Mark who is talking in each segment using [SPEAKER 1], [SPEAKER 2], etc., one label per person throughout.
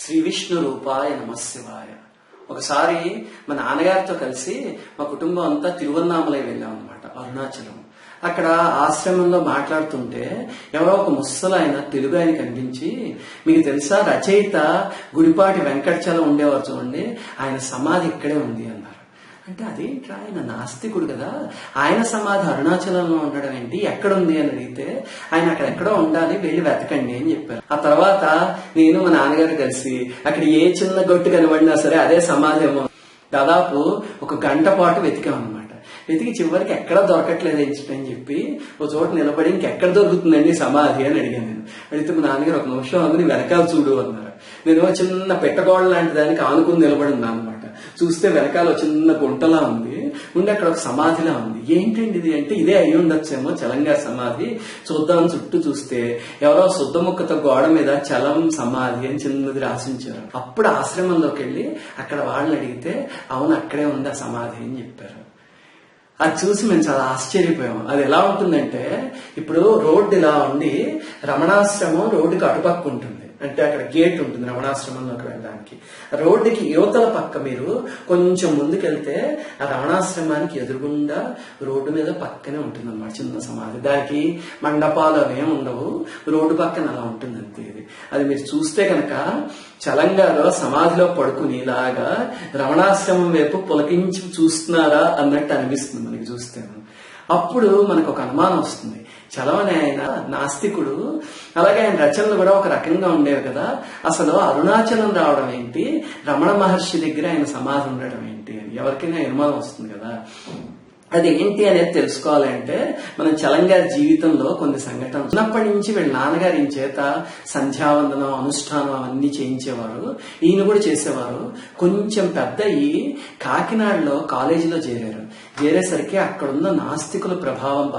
[SPEAKER 1] శ్రీ విష్ణు రూపాయ నమశివాయ. ఒకసారి మా నాన్నగారితో కలిసి మా కుటుంబం అంతా తిరువన్నామలై వెళ్ళాం అనమాట, అరుణాచలం. అక్కడ ఆశ్రమంలో మాట్లాడుతుంటే ఎవరో ఒక ముసలాయన తెలుగు ఆయన కనిపించి, మీకు తెలుసా రచయిత గుడిపాటి వెంకటచలం ఉండేవారు చూడండి, ఆయన సమాధి ఇక్కడే ఉంది అన్నారు. అంటే అదేంట్రా, ఆయన నాస్తికుడు కదా, ఆయన సమాధి అరుణాచలంలో ఉండడం ఏంటి, ఎక్కడుంది అని అడిగితే ఆయన అక్కడెక్కడో ఉండాలి, వెళ్ళి వెతకండి అని చెప్పారు. ఆ తర్వాత నేను మా నాన్నగారు కలిసి అక్కడ ఏ చిన్న గొట్టు కనబడినా సరే అదే సమాధి ఏమో దాదాపు ఒక గంట పాటు వెతికామన్నమాట. వెతికి చివరికి ఎక్కడ దొరకట్లేదు అని చెప్పి ఒక చోట నిలబడి ఇంకెక్కడ దొరుకుతుందండి సమాధి అని అడిగాను. నేను అడిగితే మా నాన్నగారు ఒక నిమిషం అందుని వెనకాల చూడు అన్నారు. నేను చిన్న పెట్టగోడ లాంటి దానికి ఆనుకుని నిలబడి ఉన్నాను అనమాట. చూస్తే వెనకాల చిన్న గుంటలా ఉంది, ఉండి అక్కడ ఒక సమాధిలా ఉంది. ఏంటండి ఇది అంటే, ఇదే అయి ఉండొచ్చేమో చలంగారి సమాధి, చూద్దామని చుట్టూ చూస్తే ఎవరో శుద్ధ ముక్కతో గోడ మీద చలం సమాధి అని చిన్నది రాసించారు. అప్పుడు ఆశ్రమంలోకి వెళ్ళి అక్కడ వాళ్ళని అడిగితే అవును అక్కడే ఉంది ఆ సమాధి అని చెప్పారు. అది చూసి మేము చాలా ఆశ్చర్యపోయాము. అది ఎలా ఉంటుందంటే, ఇప్పుడు రోడ్డు ఇలా ఉండి రమణాశ్రమం రోడ్డుకి అటుపక్క ఉంటుంది, అంటే అక్కడ గేట్ ఉంటుంది రమణాశ్రమంలోకి వెళ్ళడానికి. రోడ్డుకి యువతల పక్క మీరు కొంచెం ముందుకెళ్తే ఆ రమణాశ్రమానికి ఎదురుగుండా రోడ్డు మీద పక్కనే ఉంటుంది అన్నమాట చిన్న సమాధి. దానికి మండపాలు అవేం ఉండవు, రోడ్డు పక్కన అలా ఉంటుంది అంతే. అది మీరు చూస్తే కనుక చలంగాలో సమాధిలో పడుకుని ఇలాగా రమణాశ్రమం వైపు పులకించి చూస్తున్నారా అన్నట్టు అనిపిస్తుంది మనకి చూస్తే. అప్పుడు మనకు ఒక అనుమానం వస్తుంది, చలం అనే ఆయన నాస్తికుడు, అలాగే ఆయన రచనలు కూడా ఒక రకంగా ఉండేవి కదా, అసలు అరుణాచలం రావడం ఏంటి, రమణ మహర్షి దగ్గర ఆయన సమాధి ఉండడం ఏంటి అని ఎవరికైనా అనుమానం వస్తుంది కదా. అది ఏంటి అనేది తెలుసుకోవాలంటే మనం చలంగారి జీవితంలో కొన్ని సంఘటనలు, చిన్నప్పటి నుంచి వీళ్ళ నాన్నగారి చేత సంధ్యావందనం అనుష్ఠానం అవన్నీ చేయించేవారు, ఈయన కూడా చేసేవారు. కొంచెం పెద్ద కాకినాడలో కాలేజీలో చేరేసరికి అక్కడున్న నాస్తికుల ప్రభావం,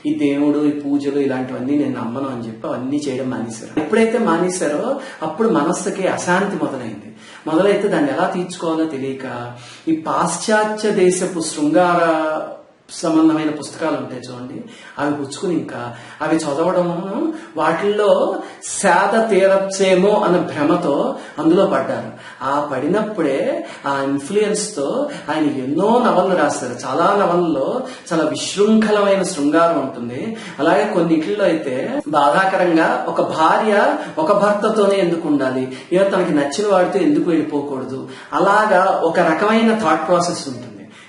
[SPEAKER 1] ఈ దేవుడు ఈ పూజలు ఇలాంటివన్నీ నేను నమ్మను అని చెప్పి అవన్నీ చేయడం మానేశారు. ఎప్పుడైతే మానేశారో అప్పుడు మనస్సుకి అశాంతి మొదలైతే దాన్ని ఎలా తీర్చుకోవాలో తెలియక ఈ పాశ్చాత్య దేశపు శృంగార సంబంధమైన పుస్తకాలు ఉంటాయి చూడండి, అవి పుచ్చుకుని ఇంకా అవి చదవడము, వాటిల్లో సేద తీరచ్చేమో అన్న భ్రమతో అందులో పడ్డారు. ఆ పడినప్పుడే ఆ ఇన్ఫ్లుయెన్స్ తో ఆయన ఎన్నో నవలలు రాస్తారు. చాలా నవలలో చాలా విశృంఖలమైన శృంగారం ఉంటుంది. అలాగే కొన్నిటిలో అయితే బాధాకరంగా ఒక భార్య ఒక భర్తతోనే ఎందుకు ఉండాలి, ఏదో తనకి నచ్చిన వాడితో ఎందుకు వెళ్ళిపోకూడదు, అలాగా ఒక రకమైన థాట్ ప్రాసెస్ ఉంటుంది.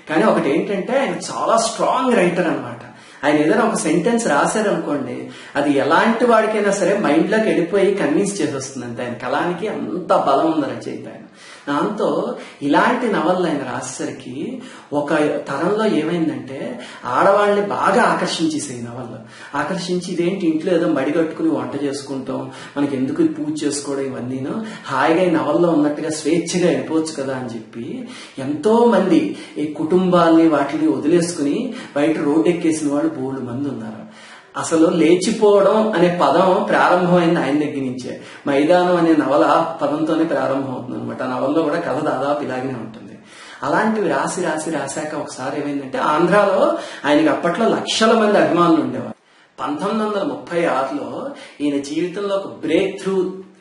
[SPEAKER 1] కానీ ఒకటి ఏంటంటే ఆయన చాలా స్ట్రాంగ్ రైటర్ అనమాట. ఆయన ఏదైనా ఒక సెంటెన్స్ రాశారనుకోండి, అది ఎలాంటి వాడికైనా సరే మైండ్ లోకి వెళ్ళిపోయి కన్విన్స్ చేసేస్తుంది. అంతే, ఆయన కళానికి అంత బలం ఉంది రచయిత ఆయన. దాంతో ఇలాంటి నవళ్ళు ఆయన రాసేసరికి ఒక తరంలో ఏమైందంటే ఆడవాళ్ళని బాగా ఆకర్షించేసాయి నవళ్ళు. ఆకర్షించి ఇదేంటి ఇంట్లో ఏదో మడి కట్టుకుని వంట చేసుకుంటాం, మనకి ఎందుకు పూజ చేసుకోవడం, ఇవన్నీను హాయిగా ఈ నవల్లో ఉన్నట్టుగా స్వేచ్ఛగా వెళ్ళిపోవచ్చు కదా అని చెప్పి ఎంతో మంది ఈ కుటుంబాల్ని వాటిని వదిలేసుకుని బయట రోడ్డు ఎక్కేసిన వాళ్ళు బోల్డు మంది ఉన్నారు. అసలు లేచిపోవడం అనే పదం ప్రారంభమైంది ఆయన దగ్గర నుంచే. మైదానం అనే నవల పదంతోనే ప్రారంభం అవుతుంది అనమాట. ఆ నవల్లో కూడా కథ దాదాపు ఇలాగనే ఉంటుంది. అలాంటివి రాశాక ఒకసారి ఏమైందంటే, ఆంధ్రాలో ఆయనకి అప్పట్లో లక్షల మంది అభిమానులు ఉండేవారు. 1936లో ఈయన జీవితంలో ఒక బ్రేక్ త్రూ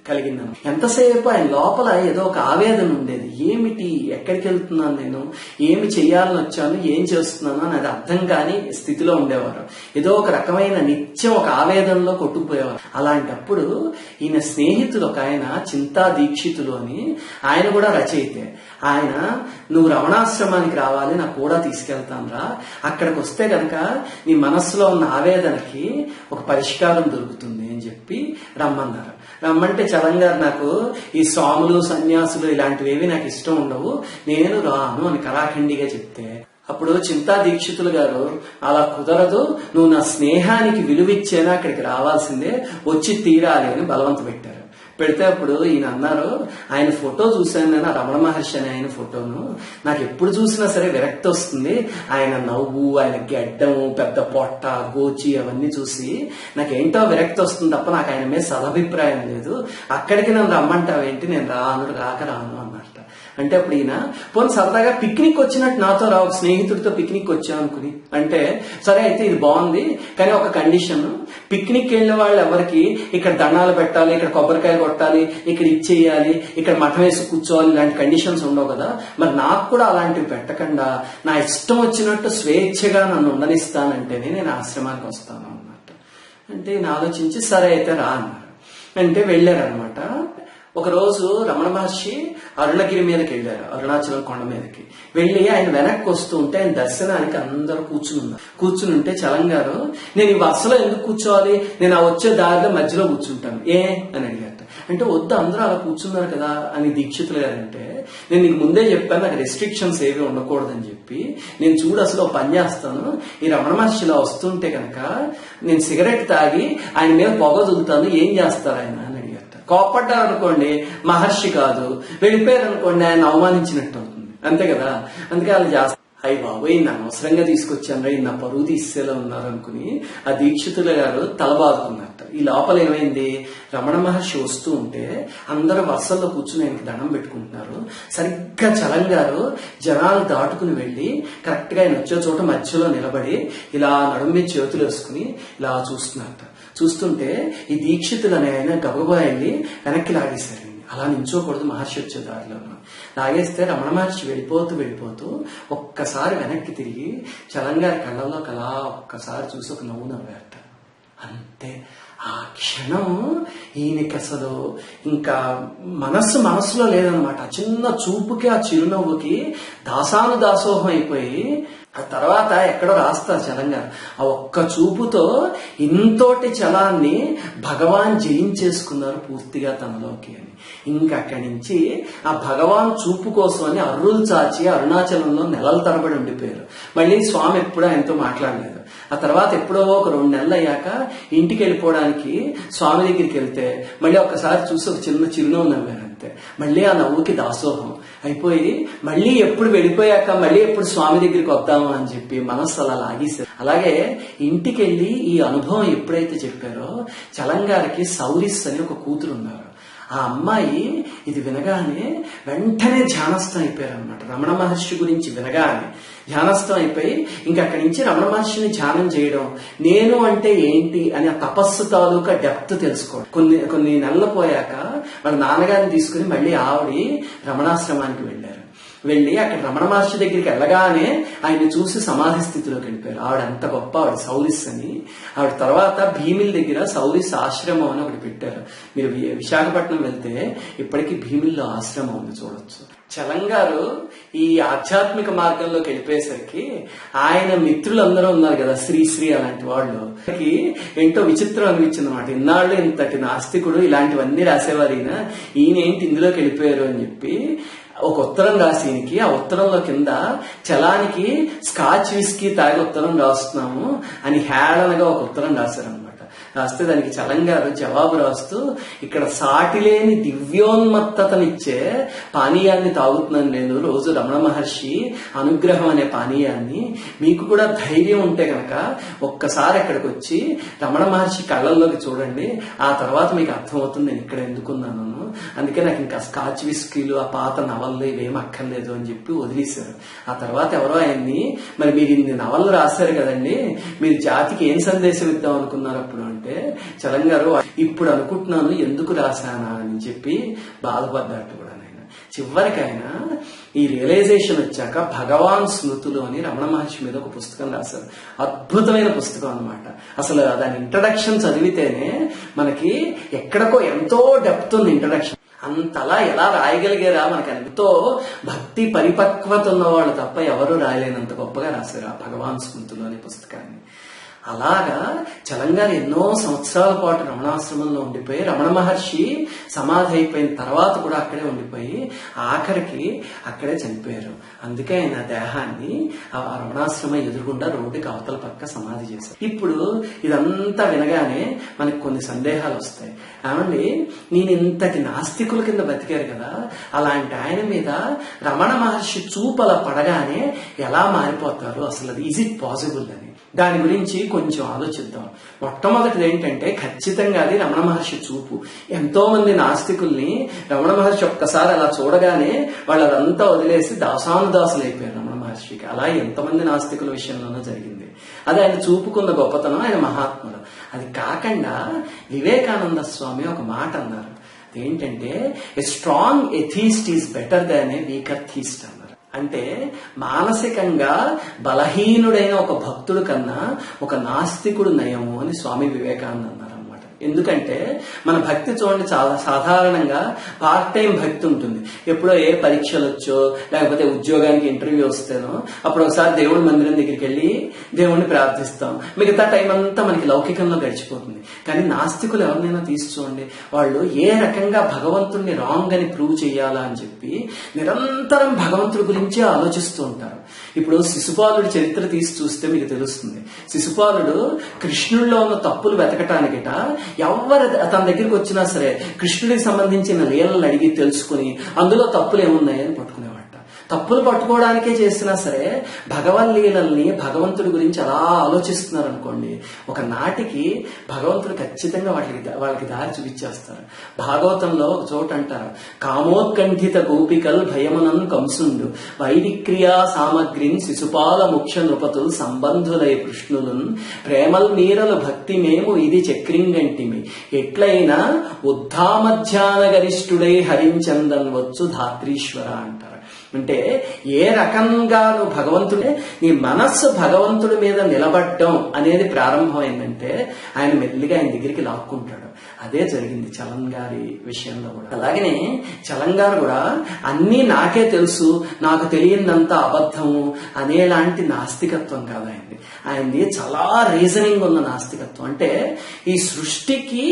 [SPEAKER 1] కలిగిందను. ఎంతసేపు ఆయన లోపల ఏదో ఒక ఆవేదన ఉండేది. ఏమిటి, ఎక్కడికి వెళ్తున్నాను నేను, ఏమి చెయ్యాలని వచ్చాను, ఏం చేస్తున్నాను అని అది అర్థం కాని స్థితిలో ఉండేవారు. ఏదో ఒక రకమైన నిత్యం ఒక ఆవేదనలో కొట్టుకుపోయేవారు. అలాంటప్పుడు ఈయన స్నేహితులు ఒక ఆయన చింతా దీక్షితులు అని, ఆయన కూడా రచయితే. ఆయన నువ్వు రమణాశ్రమానికి రావాలి, నాకు కూడా తీసుకెళ్తాను రా, అక్కడికి వస్తే కనుక నీ మనస్సులో ఉన్న ఆవేదనకి ఒక పరిష్కారం దొరుకుతుంది అని చెప్పి రమ్మన్నారు. రమ్మంటే చలంగారు నాకు ఈ స్వాములు సన్యాసులు ఇలాంటివేవి నాకు ఇష్టం ఉండవు, నేను రాను అని కరాఖండిగా చెప్తే, అప్పుడు చింతా దీక్షితులు గారు అలా కుదరదు, నువ్వు నా స్నేహానికి విలువిచ్చేనా అక్కడికి రావాల్సిందే, వచ్చి తీరాలి అని బలవంత పెట్టారు. పెడితే అప్పుడు ఈయన అన్నారు, ఆయన ఫోటో చూశాను నేను, రమణ మహర్షి అనే ఆయన ఫోటోను, నాకు ఎప్పుడు చూసినా సరే విరక్తి వస్తుంది. ఆయన నవ్వు, ఆయన గెడ్డము, పెద్ద పొట్ట, గోచి అవన్నీ చూసి నాకేంటో విరక్తి వస్తుంది తప్ప నాకు ఆయన మీద సదభిప్రాయం లేదు. అక్కడికి నన్ను రమ్మంటావేంటి, నేను రాను అన్నట్ట. అంటే అప్పుడు ఈయన పోనీ సరదాగా పిక్నిక్ వచ్చినట్టు నాతో రా, ఒక స్నేహితుడితో పిక్నిక్ వచ్చాను అనుకుని అంటే, సరే అయితే ఇది బాగుంది కానీ ఒక కండిషన్, పిక్నిక్ వెళ్ళిన వాళ్ళు ఎవరికి ఇక్కడ దండాలు పెట్టాలి, ఇక్కడ కొబ్బరికాయ కొట్టాలి, ఇక్కడ ఇచ్చేయాలి, ఇక్కడ మఠం వేసి కూర్చోవాలి, ఇలాంటి కండిషన్స్ ఉండవు కదా, మరి నాకు కూడా అలాంటివి పెట్టకుండా నా ఇష్టం వచ్చినట్టు స్వేచ్ఛగా నన్ను ఉండనిస్తానంటేనే నేను ఆశ్రమానికి వస్తాను అన్నమాట. అంటే నేను ఆలోచించి సరే అయితే రా అన్నారు. అంటే వెళ్ళారనమాట. ఒక రోజు రమణ మహర్షి అరుణగిరి మీదకి వెళ్ళారు, అరుణాచలం కొండ మీదకి వెళ్ళి ఆయన వెనక్కి వస్తూ ఉంటే ఆయన దర్శనానికి అందరూ కూర్చుని ఉంటే చలం గారు, నేను ఈ వరుసలో ఎందుకు కూర్చోవాలి, నేను ఆ వచ్చే దారిలో మధ్యలో కూర్చుంటాను ఏ అని అడిగారు. అంటే వద్దు అందరూ అలా కూర్చున్నారు కదా అని దీక్షితులు గారంటే, నేను నీకు ముందే చెప్పాను నాకు రెస్ట్రిక్షన్స్ ఏవి ఉండకూడదని చెప్పి, నేను చూడు అసలు పని చేస్తాను, ఈ రమణ మహర్షిలా వస్తుంటే కనుక నేను సిగరెట్ తాగి ఆయన మీద పొగ వదులుతాను, ఏం చేస్తారు ఆయన అని అడిగారు. కోపడ్డారు అనుకోండి మహర్షి కాదు, వెళ్ళిపోయారు అనుకోండి ఆయన అవమానించినట్టు అవుతుంది, అంతే కదా. అందుకే వాళ్ళు చేస్తారు. అయ్యి బాబోయ్ ఈయన అనవసరంగా తీసుకొచ్చాను, ఈయన పరువు తీసేలా ఉన్నారు అనుకుని ఆ దీక్షితుల గారు తలబాదుకున్నట్ట. ఈ లోపల ఏమైంది, రమణ మహర్షి వస్తూ ఉంటే అందరూ వరుసల్లో కూర్చుని ఆయనకి దండం పెట్టుకుంటున్నారు. సరిగ్గా చలం గారు జనాలు దాటుకుని వెళ్లి కరెక్ట్ గా ఆయన వచ్చే చోట మధ్యలో నిలబడి ఇలా నడుము మీద చేతులు వేసుకుని ఇలా చూస్తున్నట్ట. చూస్తుంటే ఈ దీక్షితులు అనే ఆయన గబగబా వెళ్ళి వెనక్కి లాగేశారు. అలా నించోకూడదు మహర్షి వచ్చే దారిలో. లాగేస్తే రమణ మహర్షి వెళ్ళిపోతూ ఒక్కసారి వెనక్కి తిరిగి చలంగారి కళ్ళల్లో కలా ఒక్కసారి చూసి ఒక నవ్వు నవ్వారట. అంతే ఆ క్షణం ఈయనకి అసలు ఇంకా మనస్సులో లేదనమాట. ఆ చిన్న చూపుకి ఆ చిరునవ్వుకి దాసోహం అయిపోయి ఆ తర్వాత ఎక్కడో రాస్తారు చలంగా, ఆ ఒక్క చూపుతో ఇంతోటి చలాన్ని భగవాన్ జయించేసుకున్నారు పూర్తిగా తనలోకి అని. ఇంకా అక్కడి నుంచి ఆ భగవాన్ చూపు కోసం అని అర్రులు చాచి అరుణాచలంలో నెలల తరబడి ఉండిపోయారు. మళ్ళీ స్వామి ఎప్పుడూ ఆయనతో మాట్లాడలేదు. ఆ తర్వాత ఎప్పుడో ఒక 2 నెలలు అయ్యాక ఇంటికి వెళ్ళిపోవడానికి స్వామి దగ్గరికి వెళ్తే మళ్ళీ ఒక్కసారి చూసి ఒక చిన్న చిరునవ్వు నవ్వారు అంతే. మళ్ళీ ఆ నవ్వుకి దాసోహం అయిపోయి మళ్ళీ ఎప్పుడు వెళ్ళిపోయాక మళ్ళీ ఎప్పుడు స్వామి దగ్గరికి వద్దాము అని చెప్పి మనస్సు అలా లాగేశారు. అలాగే ఇంటికి వెళ్ళి ఈ అనుభవం ఎప్పుడైతే చెప్పారో, చలంగారికి సౌరిస్ అని ఒక కూతురు ఉన్నారు. ఆ అమ్మాయి ఇది వినగానే వెంటనే ధ్యానస్థం అయిపోయారు అనమాట. రమణ మహర్షి గురించి వినగానే ధ్యానస్థం అయిపోయి ఇంకా అక్కడి నుంచి రమణ మహర్షిని ధ్యానం చేయడం, నేను అంటే ఏంటి అని ఆ తపస్సు తాలూకా డెప్త్ తెలుసుకోవడం. కొన్ని నెలలు పోయాక వాళ్ళ నాన్నగారిని తీసుకుని మళ్ళీ ఆవిడ రమణాశ్రమానికి వెళ్ళి అక్కడ రమణ మహర్షి దగ్గరికి వెళ్ళగానే ఆయన్ని చూసి సమాధి స్థితిలోకి వెళ్ళిపోయారు. ఆవిడ అంత గొప్ప, ఆవిడ సౌరిస్ అని. ఆవిడ తర్వాత భీమిల్ దగ్గర సౌరిస్ ఆశ్రమం అని ఒకటి పెట్టారు. మీరు విశాఖపట్నం వెళ్తే ఇప్పటికీ భీమిల్లో ఆశ్రమం ఉంది, చూడొచ్చు. చలంగారు ఈ ఆధ్యాత్మిక మార్గంలోకి వెళ్ళిపోయేసరికి ఆయన మిత్రులందరూ ఉన్నారు కదా, శ్రీ అలాంటి వాళ్ళు, ఏంటో విచిత్రం అనిపించింది అనమాట. ఇన్నాళ్ళు ఇంతటి నాస్తికుడు ఇలాంటివన్నీ రాసేవారు, ఈయన ఏంటి ఇందులోకి వెళ్ళిపోయారు అని చెప్పి ఒక ఉత్తరం రాసి ఈయనకి, ఆ ఉత్తరంలో కింద చలానికి స్కాచ్ విస్కీ తాగి ఉత్తరం రాస్తున్నాము అని హేళనగా ఒక ఉత్తరం రాశారనమాట. రాస్తే దానికి చలంగారు జవాబు రాస్తూ, ఇక్కడ సాటిలేని దివ్యోన్మత్తతనిచ్చే పానీయాన్ని తాగుతున్నాను నేను రోజు, రమణ మహర్షి అనుగ్రహం అనే పానీయాన్ని. మీకు కూడా ధైర్యం ఉంటే కనుక ఒక్కసారి అక్కడికి వచ్చి రమణ మహర్షి కళ్ళల్లోకి చూడండి, ఆ తర్వాత మీకు అర్థమవుతుంది నేను ఇక్కడ ఎందుకున్నాను. అందుకే నాకు ఇంకా స్కాచ్ విస్కీలు ఆ పాత నవళ్ళు ఇవేం అక్కర్లేదు అని చెప్పి వదిలేశారు. ఆ తర్వాత ఎవరో ఆయన్ని, మరి మీరు ఇన్ని నవళ్ళు రాశారు కదండి, మీరు జాతికి ఏం సందేశం ఇద్దాం అనుకున్నారు అప్పుడు అంటే, చలంగారు ఇప్పుడు అనుకుంటున్నాను ఎందుకు రాశానా అని చెప్పి బాధపడ్డట్టు కూడా. చివరికి ఆయన ఈ రియలైజేషన్ వచ్చాక భగవాన్ స్మృతులు అని రమణ మహర్షి మీద ఒక పుస్తకం రాశారు. అద్భుతమైన పుస్తకం అనమాట. అసలు దాని ఇంట్రడక్షన్ చదివితేనే మనకి ఎక్కడికో ఎంతో డెప్త్ ఉంది ఇంట్రడక్షన్. అంతలా ఎలా రాయగలిగారా, మనకి ఎంతో భక్తి పరిపక్వత ఉన్నవాళ్ళు తప్ప ఎవరు రాయలేనంత గొప్పగా రాశారు ఆ భగవాన్ స్మృతులు అనే పుస్తకాన్ని. అలాగా చలంగారు ఎన్నో సంవత్సరాల పాటు రమణాశ్రమంలో ఉండిపోయి, రమణ మహర్షి సమాధి అయిపోయిన తర్వాత కూడా అక్కడే ఉండిపోయి ఆఖరికి అక్కడే చనిపోయారు. అందుకే ఆయన దేహాన్ని ఆ రమణాశ్రమం ఎదురుగుండా రోడ్డుకి అవతల పక్క సమాధి చేశారు. ఇప్పుడు ఇదంతా వినగానే మనకు కొన్ని సందేహాలు వస్తాయి. ఏమండి, నేను ఇంతటి నాస్తికుల కింద బతికారు కదా, అలాంటి ఆయన మీద రమణ మహర్షి చూపు అలా పడగానే ఎలా మారిపోతారు, అసలు ఈజ్ ఇట్ పాసిబుల్ అని దాని గురించి కొంచెం ఆలోచిద్దాం. మొట్టమొదటిది ఏంటంటే ఖచ్చితంగా అది రమణ మహర్షి చూపు. ఎంతో మంది నాస్తికుల్ని రమణ మహర్షి ఒక్కసారి అలా చూడగానే వాళ్ళు అదంతా వదిలేసి దాసానుదాసులు అయిపోయారు రమణ మహర్షికి. అలా ఎంతమంది నాస్తికుల విషయంలోనూ జరిగింది. అది ఆయన చూపుకున్న గొప్పతనం, ఆయన మహాత్ముడు. అది కాకుండా వివేకానంద స్వామి ఒక మాట అన్నారు. ఏంటంటే a strong atheist is better than A weaker theist అన్నారు. అంటే మానసికంగా బలహీనుడైన ఒక భక్తుడు కన్నా ఒక నాస్తికుడు నయము అని స్వామి వివేకానంద అన్నారు అనమాట. ఎందుకంటే మన భక్తి చూడండి, చాలా సాధారణంగా పార్ట్ టైం భక్తి ఉంటుంది. ఎప్పుడో ఏ పరీక్షలు వచ్చో లేకపోతే ఉద్యోగానికి ఇంటర్వ్యూ వస్తేనో అప్పుడు ఒకసారి దేవుడి మందిరం దగ్గరికి వెళ్ళి దేవుణ్ణి ప్రార్థిస్తాం. మిగతా టైం అంతా మనకి లౌకికంలో గడిచిపోతుంది. కానీ నాస్తికులు ఎవరినైనా తీసి చూడండి, వాళ్ళు ఏ రకంగా భగవంతుడిని రాంగ్ అని ప్రూవ్ చేయాలా అని చెప్పి నిరంతరం భగవంతుడి గురించే ఆలోచిస్తూ ఉంటారు. ఇప్పుడు శిశుపాలుడి చరిత్ర తీసి చూస్తే మీకు తెలుస్తుంది. శిశుపాలుడు కృష్ణుడిలో ఉన్న తప్పులు వెతకటానికిట ఎవరు తన దగ్గరికి వచ్చినా సరే కృష్ణుడికి సంబంధించిన లీలలు అడిగి తెలుసుకుని అందులో తప్పులు ఏమున్నాయని పట్టుకునేవాడు. తప్పులు పట్టుకోవడానికే చేసినా సరే భగవన్లీలల్ని భగవంతుడి గురించి అలా ఆలోచిస్తున్నారు అనుకోండి, ఒక నాటికి భగవంతుడు ఖచ్చితంగా వాళ్ళకి దారి చూపించేస్తారు. భాగవతంలో ఒక చోట అంటారు, కామోత్కంఠిత గోపికల్ భయమునన్ కంసుండు వైదిక్రియా సామగ్రిన్ శిశుపాల ముఖ్య నృపతులు సంబంధులై కృష్ణులున్ ప్రేమల్ మీరలు భక్తి మేము ఇది చక్రింగంటిమి ఎట్లయినా ఉద్ధామధ్యాన గరిష్ఠుడై హరించందన్ వచ్చు ధాత్రీశ్వర అంటారు. అంటే ఏ రకంగా నువ్వు భగవంతుడే నీ మనస్సు భగవంతుడి మీద నిలబడడం అనేది ప్రారంభమైందంటే ఆయన మెల్లిగా ఆయన దగ్గరికి లాక్కుంటాడు. అదే జరిగింది చలం గారి విషయంలో కూడా. అలాగనే చలం గారు కూడా అన్నీ నాకే తెలుసు, నాకు తెలియనంతా అబద్ధము అనేలాంటి నాస్తికత్వం కాదు ఆయనది. ఆయనది చాలా రీజనింగ్ ఉన్న నాస్తికత్వం. అంటే ఈ సృష్టికి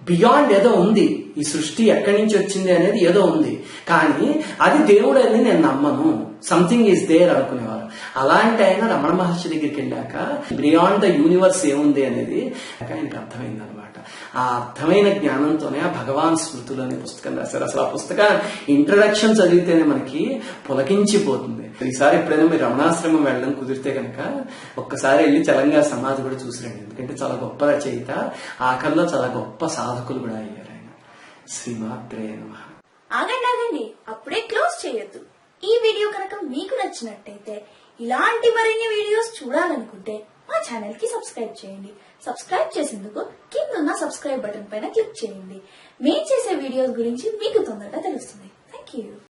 [SPEAKER 1] బియాండ్ ఏదో ఉంది, ఈ సృష్టి ఎక్కడి నుంచి వచ్చింది అనేది ఏదో ఉంది, కానీ అది దేవుడు అని నేను నమ్మను, సంథింగ్ ఈజ్ దేర్ అనుకునేవారు. అలాంటి ఆయన రమణ మహర్షి దగ్గరికి వెళ్ళాక బియాండ్ ద యూనివర్స్ ఏముంది అనేది ఆయనకు అర్థమైంది అనమాట. ఆ అర్థమైన జ్ఞానంతోనే ఆ భగవాన్ స్మృతులు అనే పుస్తకం రాశారు. అసలు ఆ పుస్తకం ఇంట్రడక్షన్ చదివితేనే మనకి పులకించిపోతుంది. ఈసారి ఎప్పుడైనా మీరు రమణాశ్రమం వెళ్ళడం కుదిరితే కనుక ఒక్కసారి వెళ్ళి చలంగా సమాధి కూడా చూసిరండి. ఎందుకంటే చాలా గొప్ప రచయిత, ఆఖరిలో చాలా గొప్ప సాధకులు కూడా అయ్యారు ఆయన. శ్రీమాత్రే నమః.
[SPEAKER 2] ఆగండి, అప్పుడే క్లోజ్ చేయొద్దు. ఈ వీడియో కనుక మీకు నచ్చినట్టయితే ఇలాంటి మరిన్ని వీడియోస్ చూడాలనుకుంటే మా ఛానల్ కి సబ్స్క్రైబ్ చేయండి. సబ్స్క్రైబ్ చేసేందుకు కింద సబ్స్క్రైబ్ బటన్ పైన క్లిక్ చేయండి. మేము చేసే వీడియోస్ గురించి మీకు తొందరగా తెలుస్తుంది. Thank you.